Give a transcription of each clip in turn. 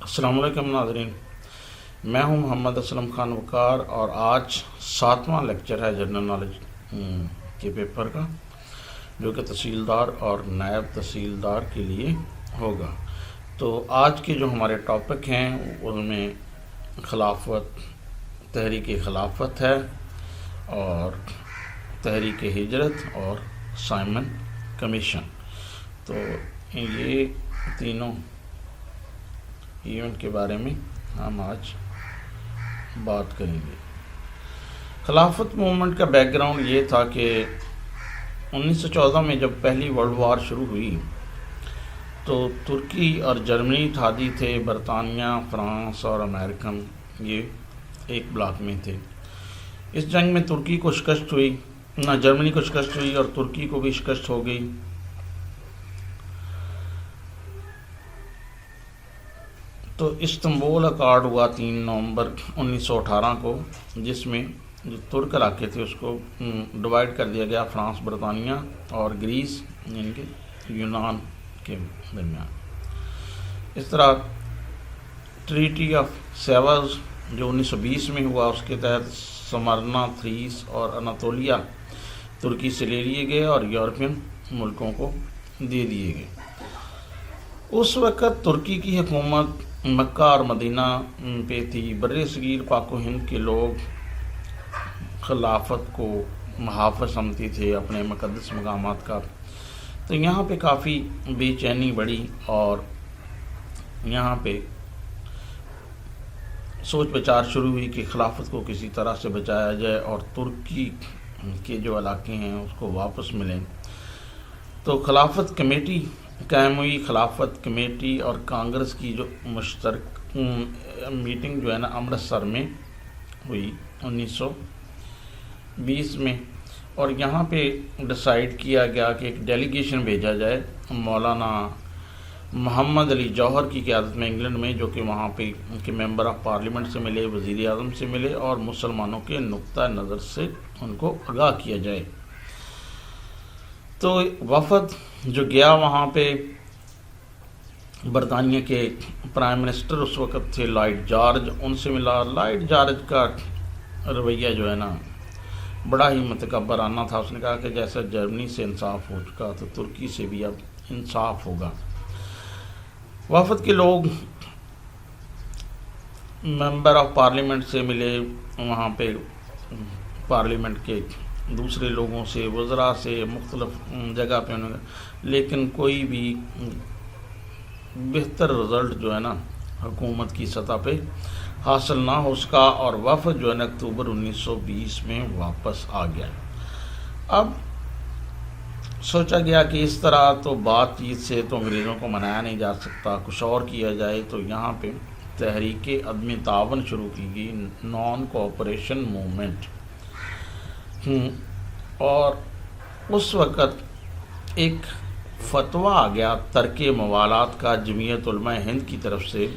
السلام علیکم ناظرین، میں ہوں محمد اسلم خان وقار اور آج 7واں لیکچر ہے جنرل نالج کے پیپر کا، جو کہ تحصیلدار اور نائب تحصیلدار کے لیے ہوگا۔ تو آج کے جو ہمارے ٹاپک ہیں ان میں خلافت، تحریک خلافت ہے اور تحریک ہجرت اور سائمن کمیشن۔ تو یہ تینوں ایونٹ کے بارے میں ہم آج بات کریں گے۔ خلافت موومنٹ کا بیک گراؤنڈ یہ تھا کہ 1914 میں جب پہلی ورلڈ وار شروع ہوئی تو ترکی اور جرمنی اتحادی تھے، برطانیہ، فرانس اور امریکن یہ ایک بلاک میں تھے۔ اس جنگ میں ترکی کو شکست ہوئی، جرمنی کو شکست ہوئی اور ترکی کو بھی شکست ہو گئی۔ تو استنبول اکارڈ ہوا 3 نومبر 1918 کو، جس میں جو ترک علاقے تھے اس کو ڈیوائیڈ کر دیا گیا فرانس، برطانیہ اور گریس یعنی کہ یونان کے درمیان۔ اس طرح ٹریٹی آف سیورز جو 1920 میں ہوا، اس کے تحت سمرنا، تھریس اور اناتولیا ترکی سے لے لیے گئے اور یورپین ملکوں کو دے دیے گئے۔ اس وقت ترکی کی حکومت مکہ اور مدینہ پہ تھی۔ بر صغیر پاک و ہند کے لوگ خلافت کو محافظ سمجھتے تھے اپنے مقدس مقامات کا۔ تو یہاں پہ کافی بے چینی بڑھی اور یہاں پہ سوچ بچار شروع ہوئی کہ خلافت کو کسی طرح سے بچایا جائے اور ترکی کے جو علاقے ہیں اس کو واپس ملیں۔ تو خلافت کمیٹی قائم ہوئی۔ خلافت کمیٹی اور کانگریس کی جو مشترک میٹنگ جو ہے نا امرتسر میں ہوئی 1920 میں، اور یہاں پہ ڈیسائیڈ کیا گیا کہ ایک ڈیلیگیشن بھیجا جائے مولانا محمد علی جوہر کی قیادت میں انگلینڈ میں، جو کہ وہاں پہ کے ممبر آف پارلیمنٹ سے ملے، وزیر اعظم سے ملے اور مسلمانوں کے نقطہ نظر سے ان کو آگاہ کیا جائے۔ تو وفد جو گیا وہاں پہ، برطانیہ کے پرائم منسٹر اس وقت تھے لارڈ جارج، ان سے ملا۔ لارڈ جارج کا رویہ جو ہے نا بڑا ہی متکبرانہ تھا۔ اس نے کہا کہ جیسا جرمنی سے انصاف ہو چکا تو ترکی سے بھی اب انصاف ہوگا۔ وفد کے لوگ ممبر آف پارلیمنٹ سے ملے، وہاں پہ پارلیمنٹ کے دوسرے لوگوں سے، وزراء سے، مختلف جگہ پہ انہوں نے، لیکن کوئی بھی بہتر رزلٹ جو ہے نا حکومت کی سطح پہ حاصل نہ ہو سکا اور وفد جو ہے نا اکتوبر 1920 میں واپس آ گیا۔ اب سوچا گیا کہ اس طرح تو بات چیت سے تو انگریزوں کو منایا نہیں جا سکتا، کچھ اور کیا جائے۔ تو یہاں پہ تحریک عدم تعاون شروع کی گئی، نان کوآپریشن موومنٹ۔ اور اس وقت ایک فتویٰ آ گیا ترک موالات کا جمعیت علماء ہند کی طرف سے،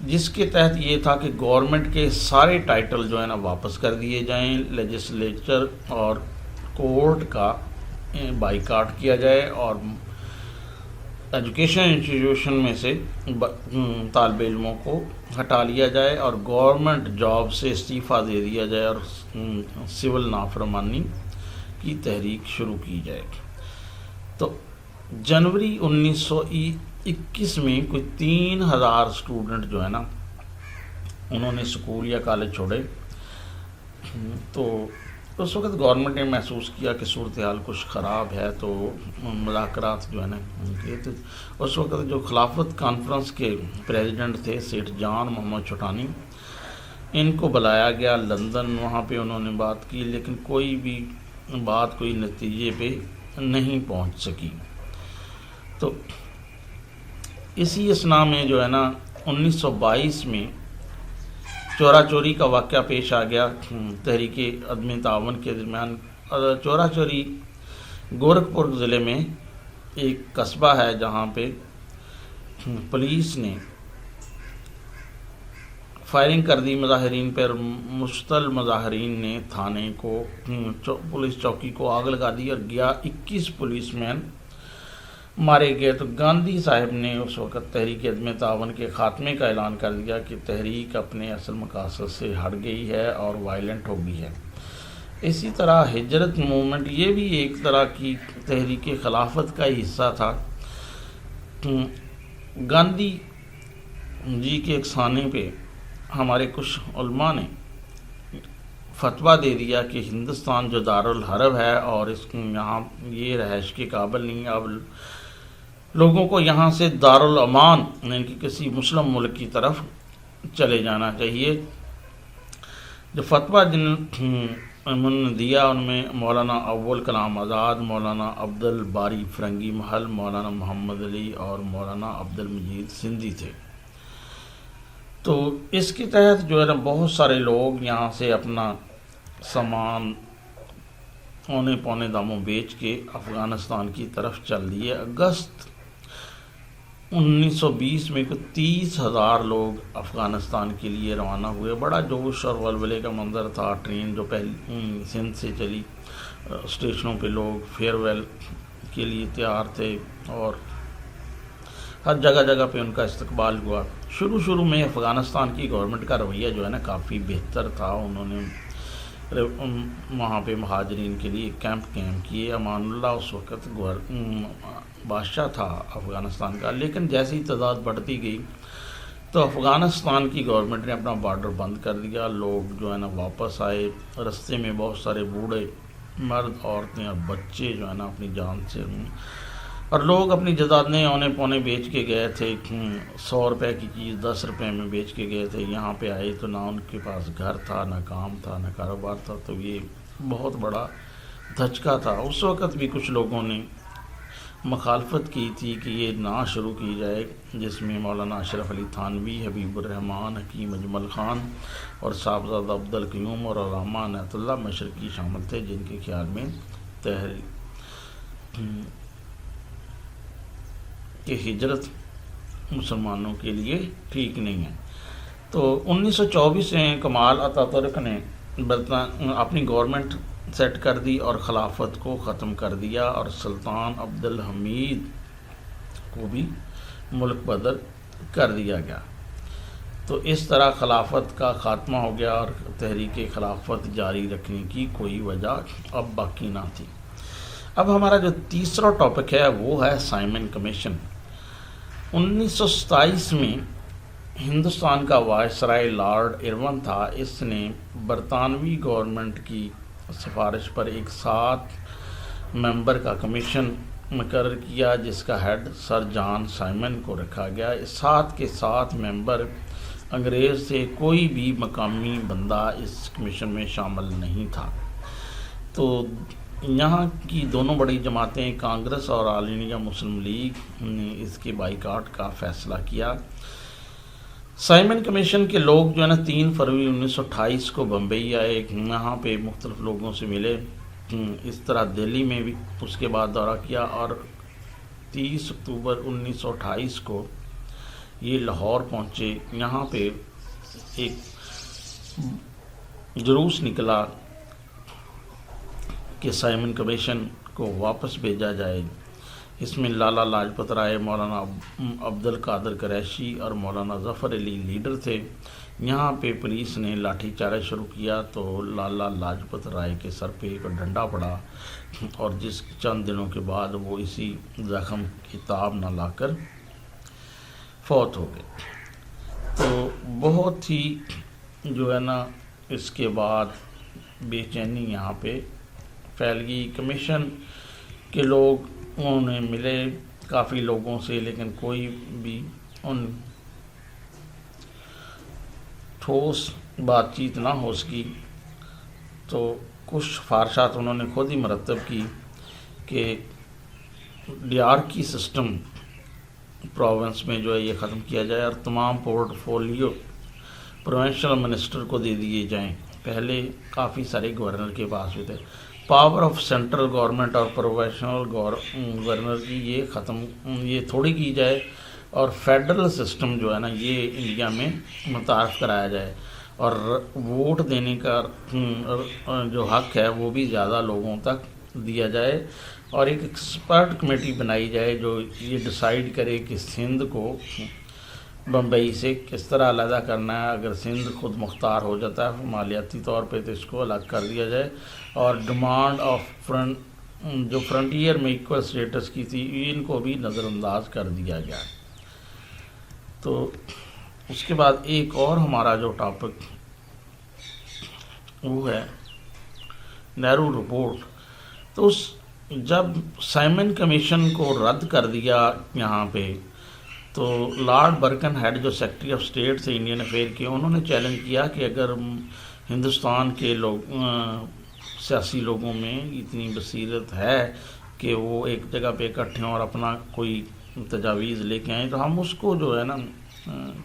جس کے تحت یہ تھا کہ گورنمنٹ کے سارے ٹائٹل جو ہے نا واپس کر دیے جائیں، لیجسلیچر اور کورٹ کا بائیکاٹ کیا جائے اور ایجوکیشن انسٹیٹیوشن میں سے طالب علموں کو ہٹا لیا جائے اور گورنمنٹ جاب سے استعفیٰ دے دیا جائے اور سول نافرمانی کی تحریک شروع کی جائے۔ تو جنوری 1921 میں کوئی 3000 اسٹوڈنٹ جو ہے نا انہوں نے اسکول یا کالج چھوڑے۔ تو اس وقت گورنمنٹ نے محسوس کیا کہ صورتحال کچھ خراب ہے، تو مذاکرات جو ہے نا کیے۔ تو اس وقت جو خلافت کانفرنس کے پریزیڈنٹ تھے سیٹ جان محمد چھوٹانی، ان کو بلایا گیا لندن، وہاں پہ انہوں نے بات کی، لیکن کوئی بھی بات کوئی نتیجے پہ نہیں پہنچ سکی۔ تو اسی اثناء میں جو ہے نا 1922 میں چورا چوری کا واقعہ پیش آ گیا تحریک عدم تعاون کے درمیان۔ چورا چوری گورکھپور ضلع میں ایک قصبہ ہے جہاں پہ پولیس نے فائرنگ کر دی مظاہرین پر۔ مشتعل مظاہرین نے تھانے کو، پولیس چوکی کو آگ لگا دی اور 21 پولیس مین مارے گئے، تو گاندھی صاحب نے اس وقت تحریک عدم تعاون کے خاتمے کا اعلان کر دیا کہ تحریک اپنے اصل مقاصد سے ہٹ گئی ہے اور وائلنٹ ہو گئی ہے۔ اسی طرح ہجرت موومنٹ یہ بھی ایک طرح کی تحریک خلافت کا ہی حصہ تھا۔ گاندھی جی کے اکسانے پہ ہمارے کچھ علماء نے فتویٰ دے دیا کہ ہندوستان جو دارالحرب ہے اور اس یہاں یہ رہائش کے قابل نہیں، اب لوگوں کو یہاں سے دارالامان یعنی کہ کسی مسلم ملک کی طرف چلے جانا چاہیے۔ جو فتویٰ انہوں نے دیا ان میں مولانا اول کلام آزاد، مولانا عبد الباری فرنگی محل، مولانا محمد علی اور مولانا عبد المجید سندھی تھے۔ تو اس کے تحت جو ہے نا بہت سارے لوگ یہاں سے اپنا سامان اونے پونے داموں بیچ کے افغانستان کی طرف چل دیے۔ اگست 1920 میں کوئی 30,000 لوگ افغانستان کے لیے روانہ ہوئے۔ بڑا جوش اور ولولے کا منظر تھا۔ ٹرین جو پہلی سندھ سے چلی، اسٹیشنوں پہ لوگ فیئر ویل کے لیے تیار تھے اور ہر جگہ جگہ پہ ان کا استقبال ہوا۔ شروع میں افغانستان کی گورنمنٹ کا رویہ جو ہے نا کافی بہتر تھا۔ انہوں نے وہاں پہ مہاجرین کے لیے کیمپ کیے۔ امان اللہ اس وقت بادشاہ تھا افغانستان کا، لیکن جیسے ہی تعداد بڑھتی گئی تو افغانستان کی گورنمنٹ نے اپنا بارڈر بند کر دیا۔ لوگ جو ہے نا واپس آئے۔ رستے میں بہت سارے بوڑھے، مرد، عورتیں اور بچے جو ہے نا اپنی جان سے، اور لوگ اپنی جائیدادیں اونے پونے بیچ کے گئے تھے۔ 100 روپے کی چیز 10 روپے میں بیچ کے گئے تھے۔ یہاں پہ آئے تو نہ ان کے پاس گھر تھا، نہ کام تھا، نہ کاروبار تھا، تو یہ بہت بڑا دھچکا تھا۔ اس وقت بھی کچھ لوگوں نے مخالفت کی تھی کہ یہ نہ شروع کی جائے، جس میں مولانا اشرف علی تھانوی، حبیب الرحمان، حکیم اجمل خان اور صاحبزادہ عبد القیوم اور علامہ عنایت اللہ مشرقی شامل تھے، جن کے خیال میں کہ ہجرت مسلمانوں کے لیے ٹھیک نہیں ہے۔ تو 1924 میں کمال اتاترک نے اپنی گورنمنٹ سیٹ کر دی اور خلافت کو ختم کر دیا، اور سلطان عبد الحمید کو بھی ملک بدر کر دیا گیا۔ تو اس طرح خلافت کا خاتمہ ہو گیا اور تحریک خلافت جاری رکھنے کی کوئی وجہ اب باقی نہ تھی۔ اب ہمارا جو تیسرا ٹاپک ہے وہ ہے سائمن کمیشن۔ 1927 میں ہندوستان کا وائسرائے لارڈ ارون تھا۔ اس نے برطانوی گورنمنٹ کی سفارش پر ایک 7 ممبر کا کمیشن مقرر کیا، جس کا ہیڈ سر جان سائمن کو رکھا گیا۔ اس 7 کے 7 ممبر انگریز تھے، کوئی بھی مقامی بندہ اس کمیشن میں شامل نہیں تھا۔ تو یہاں کی دونوں بڑی جماعتیں کانگریس اور آل انڈیا مسلم لیگ نے اس کے بائیکاٹ کا فیصلہ کیا۔ سائمن کمیشن کے لوگ جو ہے نا 3 فروری 1928 کو بمبئی آئے، یہاں پہ مختلف لوگوں سے ملے۔ اس طرح دہلی میں بھی اس کے بعد دورہ کیا، اور 30 اکتوبر 1928 کو یہ لاہور پہنچے۔ یہاں پہ ایک جلوس نکلا کہ سائمن کمیشن کو واپس بھیجا جائے۔ اس میں لالا لاجپت رائے، مولانا عبد القادر قریشی اور مولانا ظفر علی لیڈر تھے۔ یہاں پہ پولیس نے لاٹھی چارج شروع کیا تو لالا لاجپت رائے کے سر پہ ایک ڈنڈا پڑا، اور جس چند دنوں کے بعد وہ اسی زخم کی تاب نہ لا کر فوت ہو گئے۔ تو بہت ہی جو ہے نا اس کے بعد بے چینی یہاں پہ پھیل گئی۔ کمیشن کے لوگ انہیں ملے کافی لوگوں سے، لیکن کوئی بھی ان ٹھوس بات چیت نہ ہو سکی۔ تو کچھ سفارشات انہوں نے خود ہی مرتب کی کہ ڈیارکی سسٹم پروونس میں جو ہے یہ ختم کیا جائے، اور تمام پورٹ فولیو پروونشل منسٹر کو دے دیے جائیں۔ پہلے کافی سارے گورنر کے پاس بھی تھے۔ پاور آف سینٹرل گورنمنٹ اور پروفیشنل گورنر کی یہ تھوڑی کی جائے، اور فیڈرل سسٹم جو ہے نا یہ انڈیا میں متعارف کرایا جائے، اور ووٹ دینے کا جو حق ہے وہ بھی زیادہ لوگوں تک دیا جائے، اور ایک ایکسپرٹ کمیٹی بنائی جائے جو یہ ڈیسائیڈ کرے کہ سندھ کو بمبئی سے کس طرح علیحدہ کرنا ہے. اگر سندھ خود مختار ہو جاتا ہے مالیاتی طور پہ تو اس کو الگ کر دیا جائے, اور ڈیمانڈ آف جو فرنٹیئر میں ایکول اسٹیٹس کی تھی ان کو بھی نظر انداز کر دیا گیا. تو اس کے بعد ایک اور ہمارا جو ٹاپک وہ ہے نہرو رپورٹ. تو جب سائمن کمیشن کو رد کر دیا یہاں پہ, تو لارڈ برکن ہیڈ جو سیکرٹری آف اسٹیٹ تھے انڈین افیئر کے, انہوں نے چیلنج کیا کہ اگر ہندوستان کے سیاسی لوگوں میں اتنی بصیرت ہے کہ وہ ایک جگہ پہ اکٹھے ہوں اور اپنا کوئی تجاویز لے کے آئیں, تو ہم اس کو جو ہے نا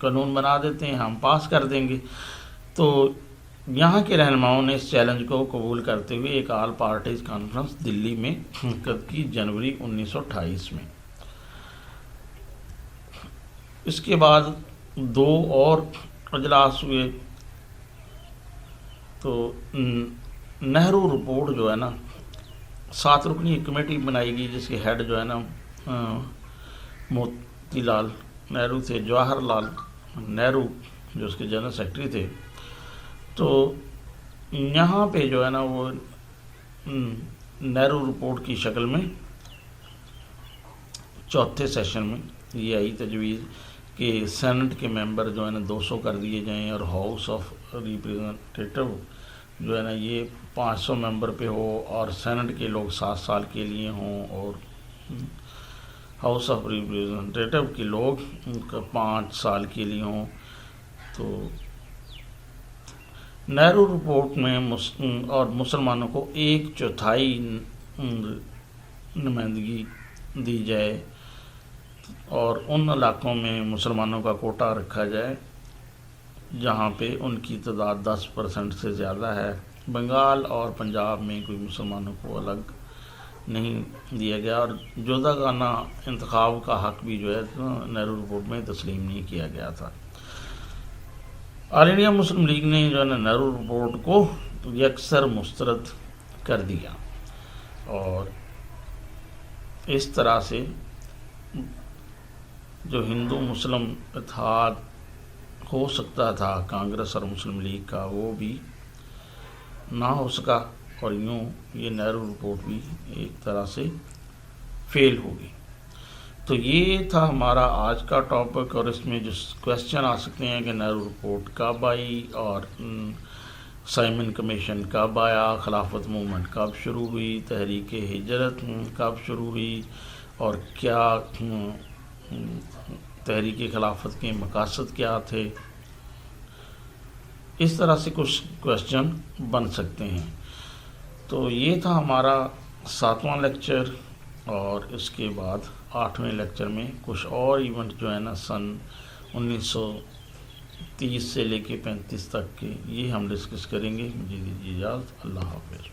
قانون بنا دیتے ہیں, ہم پاس کر دیں گے. تو یہاں کے رہنماؤں نے اس چیلنج کو قبول کرتے ہوئے ایک آل پارٹیز کانفرنس دلی میں منعقد کی جنوری 1928 میں. اس کے بعد 2 اور اجلاس ہوئے. تو نہرو رپورٹ جو ہے نا 7 رکنی کمیٹی بنائی گئی جس کے ہیڈ جو ہے نا موتی لال نہرو تھے, جواہر لال نہرو جو اس کے جنرل سیکرٹری تھے. تو یہاں پہ جو ہے نا وہ نہرو رپورٹ کی شکل میں چوتھے سیشن میں یہ آئی تجویز کہ سینٹ کے ممبر جو ہے نا 200 کر دیے جائیں, اور ہاؤس آف ریپریزنٹیٹو جو ہے نا یہ 500 ممبر پہ ہو, اور سینٹ کے لوگ 7 سال کے لیے ہوں, اور ہاؤس آف ریپریزنٹیٹو کے لوگ 5 سال کے لیے ہوں. تو نہرو رپورٹ میں اور مسلمانوں کو 1/4 نمائندگی دی جائے, اور ان علاقوں میں مسلمانوں کا کوٹا رکھا جائے جہاں پہ ان کی تعداد 10% سے زیادہ ہے. بنگال اور پنجاب میں کوئی مسلمانوں کو الگ نہیں دیا گیا, اور جداگانہ انتخاب کا حق بھی جو ہے نہرو رپورٹ میں تسلیم نہیں کیا گیا تھا. آل انڈیا مسلم لیگ نے جو ہے نا نہرو رپورٹ کو یکسر مسترد کر دیا, اور اس طرح سے جو ہندو مسلم اتحاد ہو سکتا تھا کانگریس اور مسلم لیگ کا وہ بھی نہ ہو سکا, اور یوں یہ نہرو رپورٹ بھی ایک طرح سے فیل ہو گئی. تو یہ تھا ہمارا آج کا ٹاپک, اور اس میں جو کویسچن آ سکتے ہیں کہ نہرو رپورٹ کب آئی, اور سائمن کمیشن کب آیا, خلافت موومنٹ کب شروع ہوئی, تحریک ہجرت کب شروع ہوئی, اور کیا تحریک خلافت کے مقاصد کیا تھے. اس طرح سے کچھ کویسچن بن سکتے ہیں. تو یہ تھا ہمارا 7واں لیکچر, اور اس کے بعد 8ویں لیکچر میں کچھ اور ایونٹ جو ہے نا سن 1930 سے لے کے 35 تک کے یہ ہم ڈسکس کریں گے. مجھے دیجیے اجازت. اللہ حافظ.